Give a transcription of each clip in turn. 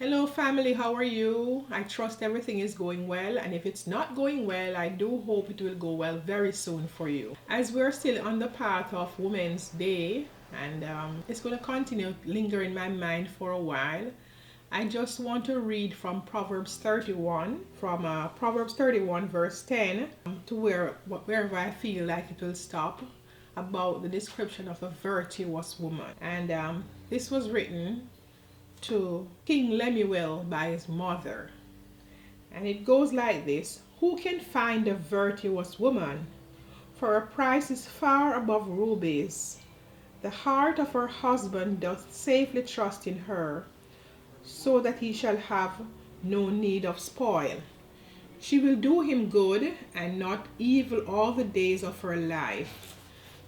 Hello, family. How are you? I trust everything is going well, and if it's not going well, I do hope it will go well very soon for you. As we're still on the path of Women's Day, and it's going to continue linger in my mind for a while. I just want to read from Proverbs 31, Proverbs 31, verse 10, to wherever I feel like it will stop, about the description of a virtuous woman. And this was written to King Lemuel by his mother. And it goes like this: Who can find a virtuous woman? For her price is far above rubies. The heart of her husband doth safely trust in her, so that he shall have no need of spoil. She will do him good and not evil all the days of her life.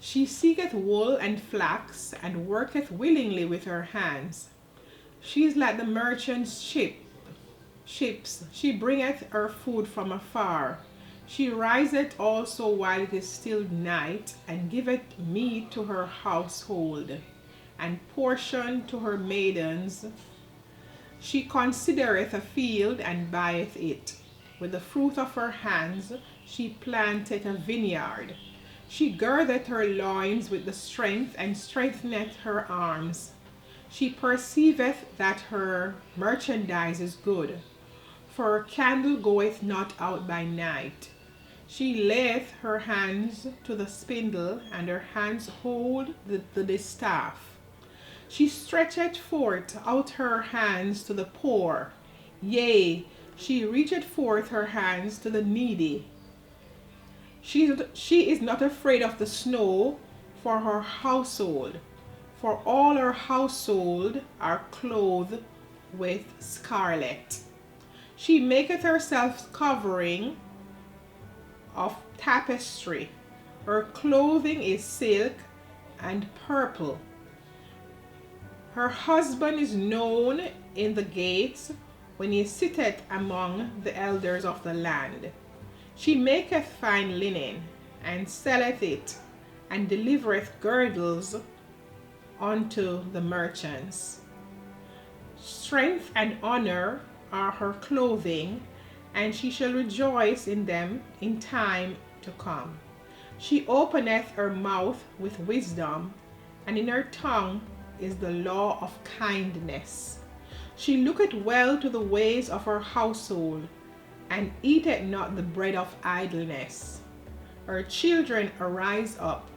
She seeketh wool and flax, and worketh willingly with her hands. She is like the merchant's ships. She bringeth her food from afar. She riseth also while it is still night, and giveth meat to her household, and portion to her maidens. She considereth a field, and buyeth it. With the fruit of her hands she planteth a vineyard. She girdeth her loins with the strength, and strengtheneth her arms. She perceiveth that her merchandise is good, for her candle goeth not out by night. She layeth her hands to the spindle, and her hands hold the distaff. She stretcheth forth out her hands to the poor, yea, she reacheth forth her hands to the needy. She is not afraid of the snow for her household, for all her household are clothed with scarlet. She maketh herself covering of tapestry. Her clothing is silk and purple. Her husband is known in the gates, when he sitteth among the elders of the land. She maketh fine linen, and selleth it, and delivereth girdles unto the merchants. Strength and honor are her clothing, and she shall rejoice in them in time to come. She openeth her mouth with wisdom, and in her tongue is the law of kindness. She looketh well to the ways of her household, and eateth not the bread of idleness. Her children arise up,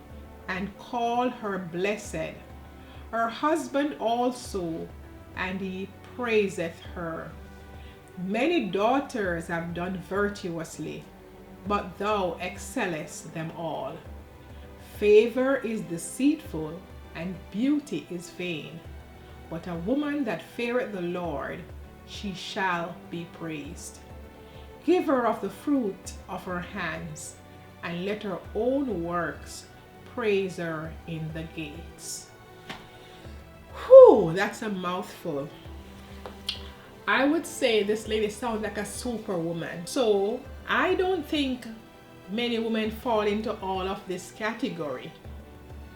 and call her blessed. Her husband also, and he praiseth her. Many daughters have done virtuously, but thou excellest them all. Favor is deceitful, and beauty is vain. But a woman that feareth the Lord, she shall be praised. Give her of the fruit of her hands, and let her own works praise her in the gates. Whew, that's a mouthful. I would say this lady sounds like a superwoman. So I don't think many women fall into all of this category.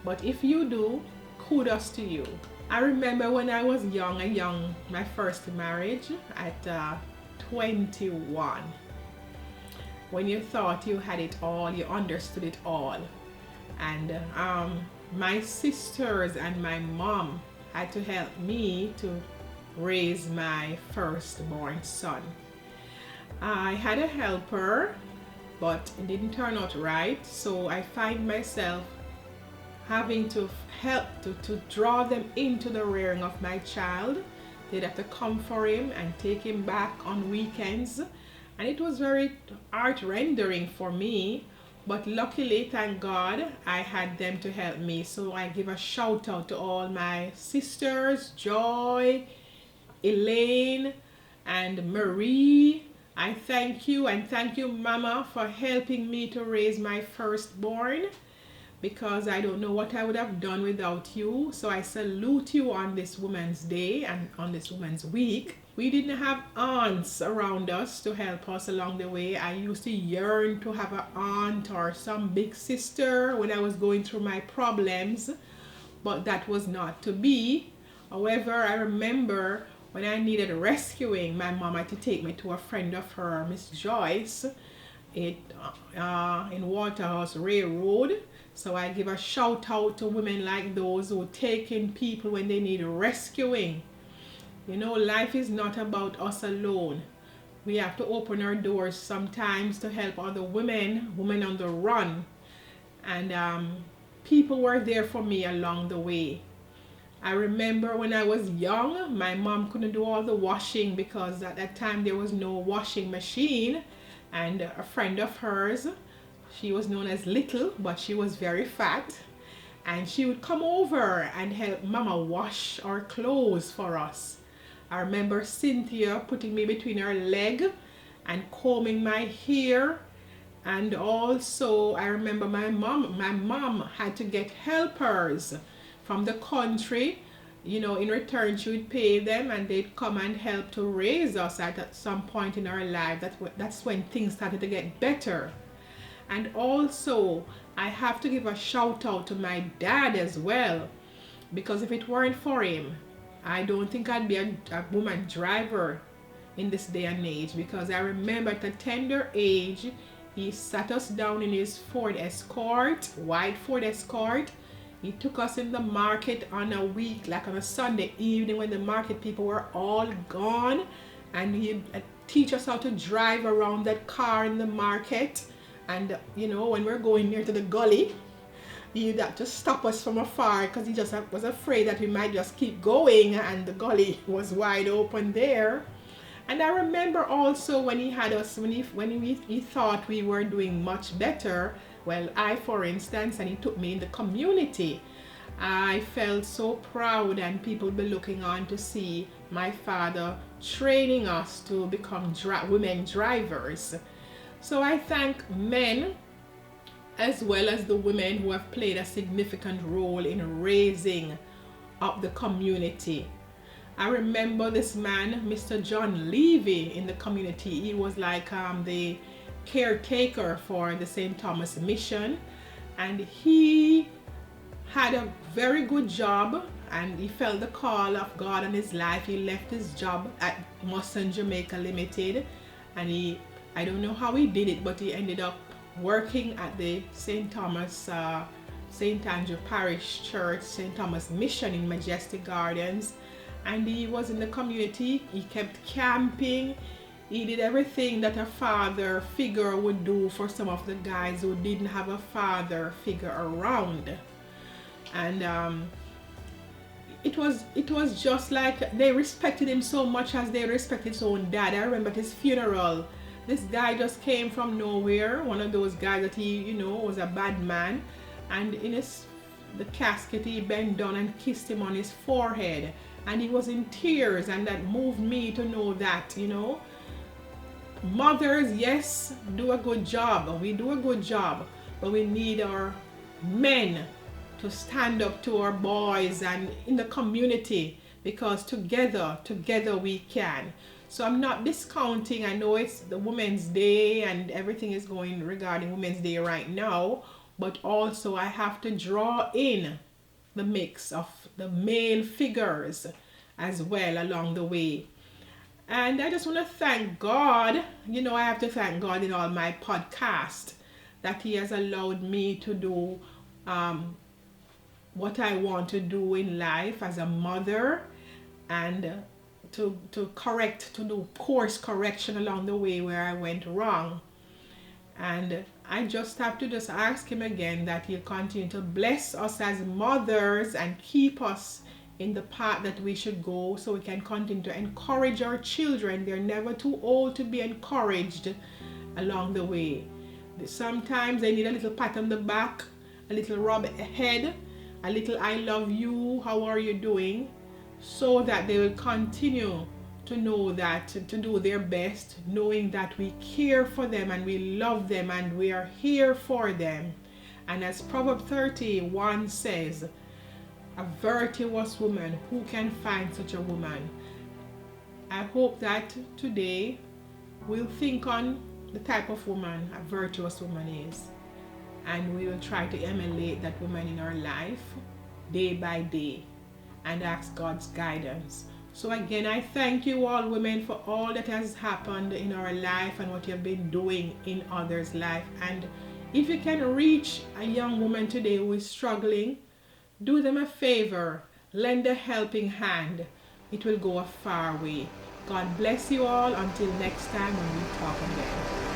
But if you do, kudos to you. I remember when I was young, my first marriage at 21. When you thought you had it all, you understood it all. And my sisters and my mom had to help me to raise my firstborn son. I had a helper, but it didn't turn out right, so I find myself having to help to draw them into the rearing of my child. They'd have to come for him and take him back on weekends, and it was very heart-rendering for me. But luckily, thank God, I had them to help me. So I give a shout out to all my sisters, Joy, Elaine, and Marie. I thank you, and thank you, Mama, for helping me to raise my firstborn, because I don't know what I would have done without you. So I salute you on this Women's Day and on this Women's Week. We didn't have aunts around us to help us along the way. I used to yearn to have an aunt or some big sister when I was going through my problems, but that was not to be. However, I remember when I needed rescuing, my mom had to take me to a friend of her, Miss Joyce, it in Waterhouse Railroad. So I give a shout out to women like those who take in people when they need rescuing. You know, life is not about us alone. We have to open our doors sometimes to help other women on the run. And people were there for me along the way. I remember when I was young, my mom couldn't do all the washing because at that time there was no washing machine. And a friend of hers, she was known as Little, but she was very fat. And she would come over and help Mama wash our clothes for us. I remember Cynthia putting me between her leg and combing my hair. And also I remember my mom had to get helpers from the country. You know, in return she would pay them and they'd come and help to raise us at some point in our life. That's when things started to get better. And also I have to give a shout out to my dad as well, because if it weren't for him, I don't think I'd be a woman driver in this day and age, because I remember at a tender age he sat us down in his Ford Escort, white Ford Escort. He took us in the market on a week, like on a Sunday evening when the market people were all gone, and he'd teach us how to drive around that car in the market. And you know, when we're going near to the gully, he'd have to stop us from afar because he just was afraid that we might just keep going and the gully was wide open there. And I remember also when he had us, when he thought we were doing much better, well, for instance, and he took me in the community, I felt so proud, and people be looking on to see my father training us to become women drivers. So I thank men as well as the women who have played a significant role in raising up the community. I remember this man, Mr. John Levy, in the community. He was like the caretaker for the St. Thomas Mission, and he had a very good job, and he felt the call of God on his life. He left his job at Musson Jamaica Limited, and I don't know how he did it, but he ended up working at the St. Thomas St. Andrew Parish Church, St. Thomas Mission in Majestic Gardens. And he was in the community. He kept camping. He did everything that a father figure would do for some of the guys who didn't have a father figure around. And it was just like they respected him so much as they respected his own dad. I remember at his funeral, this guy just came from nowhere, one of those guys that he, you know, was a bad man, and in the casket he bent down and kissed him on his forehead, and he was in tears, and that moved me to know that, you know, mothers, yes, do a good job, we do a good job, but we need our men to stand up to our boys and in the community, because together we can. So I'm not discounting. I know it's the Women's Day and everything is going regarding Women's Day right now, but also I have to draw in the mix of the male figures as well along the way. And I just want to thank God. You know, I have to thank God in all my podcasts that He has allowed me to do what I want to do in life as a mother, and to do course correction along the way where I went wrong. And I just have to just ask Him again that He'll continue to bless us as mothers and keep us in the path that we should go, so we can continue to encourage our children. They're never too old to be encouraged along the way. Sometimes they need a little pat on the back, a little rub head, a little I love you, how are you doing, so that they will continue to know that, to do their best, knowing that we care for them and we love them and we are here for them. And as Proverbs 31 says, a virtuous woman, who can find such a woman? I hope that today we'll think on the type of woman a virtuous woman is, and we will try to emulate that woman in our life day by day and ask God's guidance So again, I thank you all women for all that has happened in our life and what you've been doing in others' life. And if you can reach a young woman today who is struggling, do them a favor, lend a helping hand. It will go a far way. God bless you all until next time when we talk again.